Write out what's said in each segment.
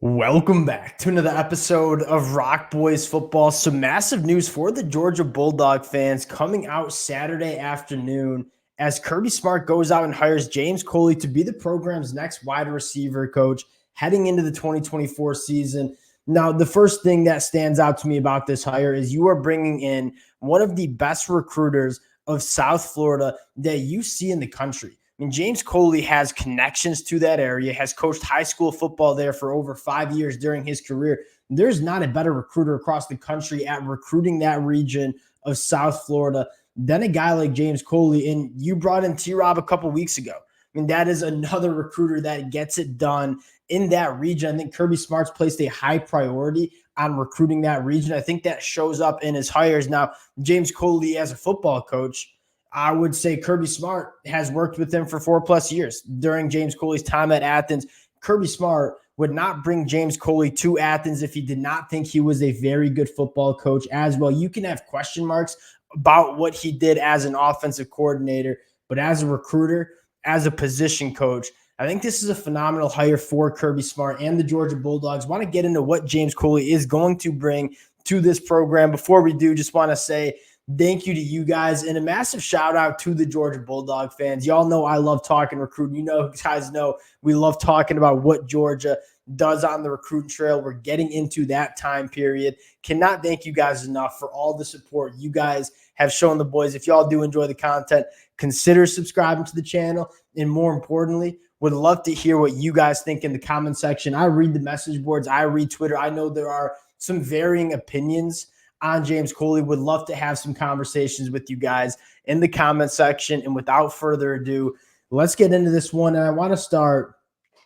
Welcome back to another episode of Rock Boys Football. Some massive news for the Georgia Bulldog fans coming out Saturday afternoon as Kirby Smart goes out and hires James Coley to be the program's next wide receiver coach heading into the 2024 season. Now, the first thing that stands out to me about this hire is you are bringing in one of the best recruiters of South Florida that you see in the country. I mean, James Coley has connections to that area, has coached high school football there for over 5 years during his career. There's not a better recruiter across the country at recruiting that region of South Florida than a guy like James Coley. And you brought in T-Rob a couple weeks ago. I mean, that is another recruiter that gets it done in that region. I think Kirby Smart's placed a high priority on recruiting that region. I think that shows up in his hires. Now, James Coley as a football coach, I would say Kirby Smart has worked with him for 4+ years. During James Coley's time at Athens, Kirby Smart would not bring James Coley to Athens if he did not think he was a very good football coach as well. You can have question marks about what he did as an offensive coordinator, but as a recruiter, as a position coach, I think this is a phenomenal hire for Kirby Smart and the Georgia Bulldogs. Want to get into what James Coley is going to bring to this program. Before we do, just want to say thank you to you guys and a massive shout out to the Georgia Bulldog fans. Y'all know I love talking recruiting. You guys know we love talking about what Georgia does on the recruiting trail. We're getting into that time period. Cannot thank you guys enough for all the support you guys have shown the boys. If y'all do enjoy the content, consider subscribing to the channel. And more importantly, would love to hear what you guys think in the comment section. I read the message boards. I read Twitter. I know there are some varying opinions on James Coley. Would love to have some conversations with you guys in the comment section. And without further ado, let's get into this one. And I want to start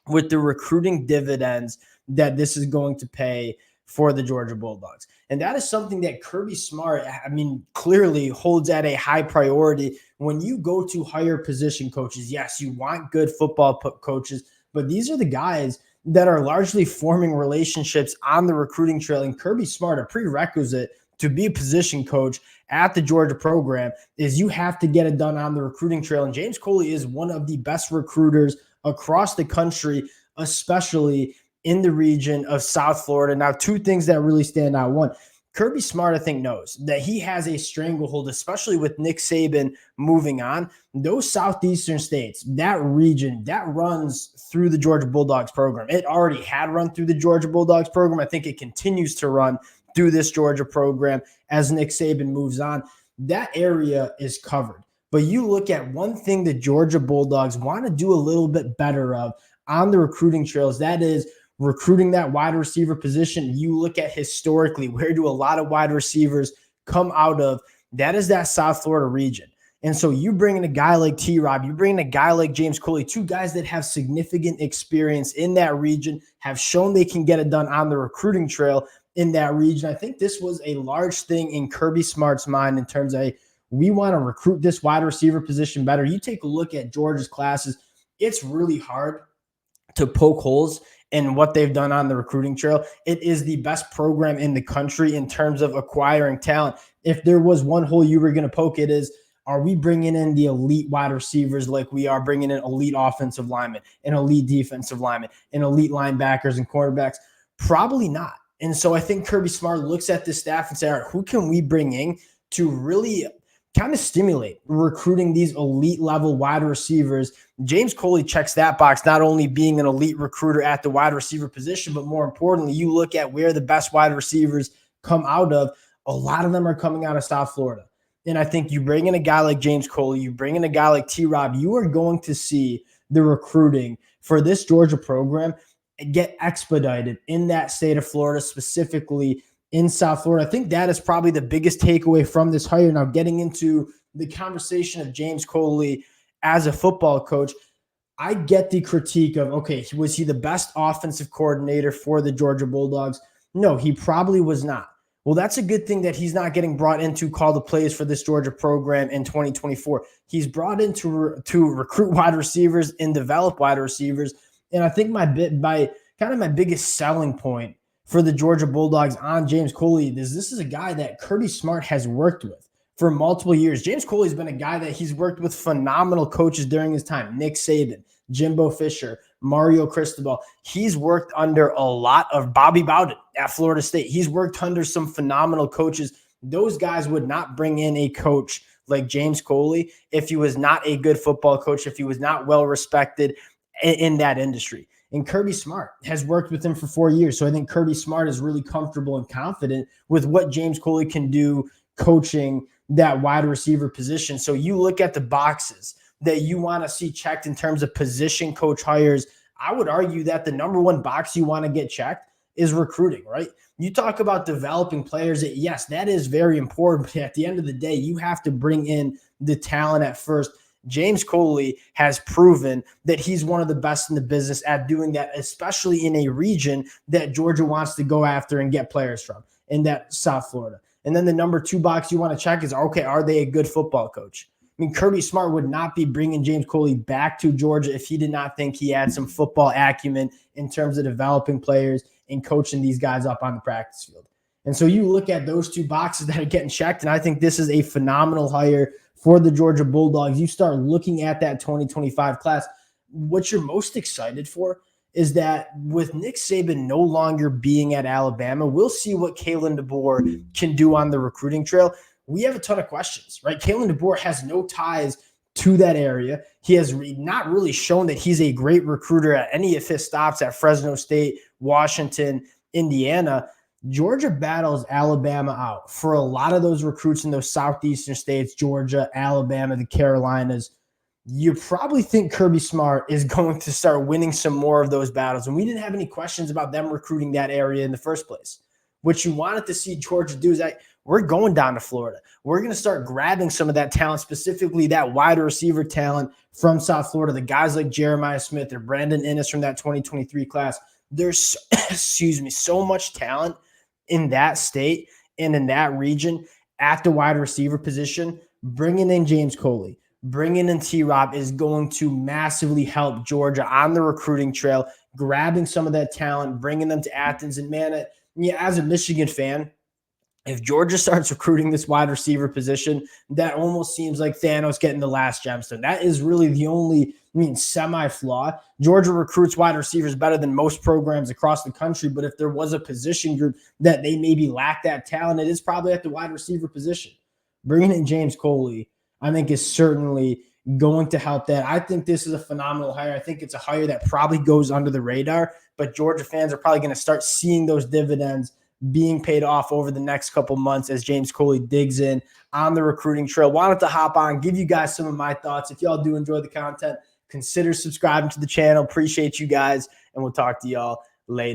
with the recruiting dividends that this is going to pay for the Georgia Bulldogs. And that is something that Kirby Smart, clearly holds at a high priority. When you go to hire position coaches, yes, you want good football coaches, but these are the guys that are largely forming relationships on the recruiting trail. And Kirby Smart, a prerequisite to be a position coach at the Georgia program is you have to get it done on the recruiting trail. And James Coley is one of the best recruiters across the country, especially in the region of South Florida. Now, two things that really stand out. One, Kirby Smart, I think, knows that he has a stranglehold, especially with Nick Saban moving on. Those southeastern states, that region, that runs through the Georgia Bulldogs program. It already had run through the Georgia Bulldogs program. I think it continues to run through this Georgia program as Nick Saban moves on. That area is covered. But you look at one thing the Georgia Bulldogs want to do a little bit better of on the recruiting trails, that is recruiting that wide receiver position. You look at historically, where do a lot of wide receivers come out of? That is that South Florida region. And so you bring in a guy like T-Rob, you bring in a guy like James Coley, two guys that have significant experience in that region, have shown they can get it done on the recruiting trail in that region. I think this was a large thing in Kirby Smart's mind in terms of, hey, we want to recruit this wide receiver position better. You take a look at Georgia's classes, it's really hard to poke holes in what they've done on the recruiting trail. It is the best program in the country in terms of acquiring talent. If there was one hole you were going to poke, it is, are we bringing in the elite wide receivers like we are bringing in elite offensive linemen and elite defensive linemen and elite linebackers and quarterbacks? Probably not. And so I think Kirby Smart looks at this staff and says, all right, who can we bring in to really kind of stimulate recruiting these elite level wide receivers? James Coley checks that box, not only being an elite recruiter at the wide receiver position, but more importantly, you look at where the best wide receivers come out of. A lot of them are coming out of South Florida. And I think you bring in a guy like James Coley, you bring in a guy like T-Rob, you are going to see the recruiting for this Georgia program get expedited in that state of Florida, specifically in South Florida. I think that is probably the biggest takeaway from this hire. Now, getting into the conversation of James Coley as a football coach, I get the critique of, okay, was he the best offensive coordinator for the Georgia Bulldogs? No, he probably was not. Well, that's a good thing that he's not getting brought in to call the plays for this Georgia program in 2024. He's brought in to recruit wide receivers and develop wide receivers. And I think my biggest selling point for the Georgia Bulldogs on James Coley is this is a guy that Kirby Smart has worked with for multiple years. James Coley's been a guy that he's worked with phenomenal coaches during his time. Nick Saban, Jimbo Fisher, Mario Cristobal. He's worked under a lot of Bobby Bowden at Florida State. He's worked under some phenomenal coaches. Those guys would not bring in a coach like James Coley if he was not a good football coach, if he was not well respected in that industry. And Kirby Smart has worked with him for 4 years. So I think Kirby Smart is really comfortable and confident with what James Coley can do coaching that wide receiver position. So you look at the boxes that you want to see checked in terms of position coach hires. I would argue that the number one box you want to get checked is recruiting, right? You talk about developing players. Yes, that is very important. But at the end of the day, you have to bring in the talent at first. James Coley has proven that he's one of the best in the business at doing that, especially in a region that Georgia wants to go after and get players from, in that South Florida. And then the number two box you want to check is, okay, are they a good football coach? I mean, Kirby Smart would not be bringing James Coley back to Georgia if he did not think he had some football acumen in terms of developing players and coaching these guys up on the practice field. And so you look at those two boxes that are getting checked, and I think this is a phenomenal hire for the Georgia Bulldogs. You start looking at that 2025 class. What you're most excited for is that with Nick Saban no longer being at Alabama, we'll see what Kalen DeBoer can do on the recruiting trail. We have a ton of questions, right? Kalen DeBoer has no ties to that area. He has not really shown that he's a great recruiter at any of his stops at Fresno State, Washington, Indiana. Georgia battles Alabama out for a lot of those recruits in those southeastern states, Georgia, Alabama, the Carolinas. You probably think Kirby Smart is going to start winning some more of those battles. And we didn't have any questions about them recruiting that area in the first place. What you wanted to see Georgia do is that we're going down to Florida. We're going to start grabbing some of that talent, specifically that wide receiver talent from South Florida, the guys like Jeremiah Smith or Brandon Innes from that 2023 class. There's, so much talent in that state and in that region at the wide receiver position. Bringing in James Coley, bringing in T-Rob is going to massively help Georgia on the recruiting trail, grabbing some of that talent, bringing them to Athens. And man, as a Michigan fan, if Georgia starts recruiting this wide receiver position, that almost seems like Thanos getting the last gemstone. That is really the only, semi-flaw. Georgia recruits wide receivers better than most programs across the country, but if there was a position group that they maybe lack that talent, it is probably at the wide receiver position. Bringing in James Coley, I think, is certainly going to help that. I think this is a phenomenal hire. I think it's a hire that probably goes under the radar, but Georgia fans are probably going to start seeing those dividends being paid off over the next couple months as James Coley digs in on the recruiting trail. Wanted to hop on, give you guys some of my thoughts. If y'all do enjoy the content, consider subscribing to the channel. Appreciate you guys, and we'll talk to y'all later.